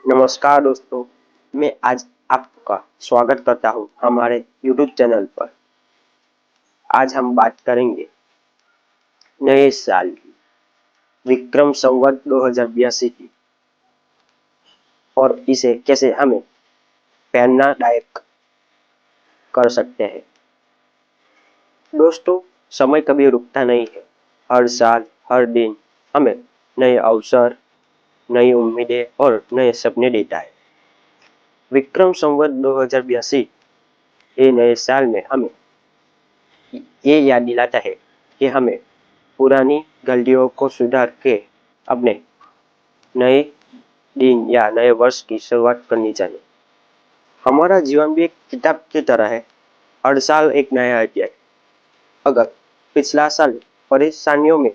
नमस्कार दोस्तों, मैं आज आपका स्वागत करता हूं हमारे YouTube चैनल पर। आज हम बात करेंगे नए साल की, विक्रम संवत 2082 की, और इसे कैसे हमें प्रेरणादायक कर सकते हैं। दोस्तों, समय कभी रुकता नहीं है। हर साल, हर दिन हमें नए अवसर, नई उम्मीदें और नए सपने देता है। विक्रम संवत 2082 ये नए साल में हमें ये याद दिलाता है कि हमें पुरानी गलतियों को सुधार के अपने नए दिन या नए वर्ष की शुरुआत करनी चाहिए। हमारा जीवन भी एक किताब की तरह है, हर साल एक नया अध्याय। अगर पिछला साल परेशानियों में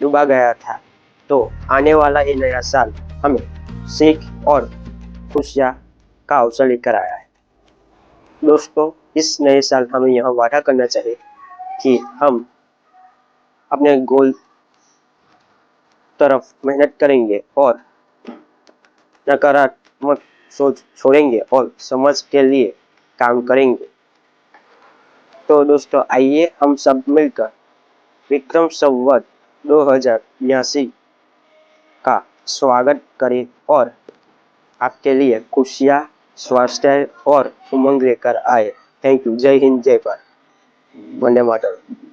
डूबा गया था, तो आने वाला ये नया साल हमें सीख और खुशियाँ का अवसर लेकर आया है। दोस्तों, इस नए साल हमें यह वादा करना चाहिए कि हम अपने गोल तरफ मेहनत करेंगे और नकारात्मक सोच छोड़ेंगे और समझ के लिए काम करेंगे। तो दोस्तों, आइए हम सब मिलकर विक्रम संवत 2082 का स्वागत करें और आपके लिए खुशियाँ, स्वास्थ्य और उमंग लेकर आए। Thank you. जय हिंद, जय भारत, वंदे मातरम।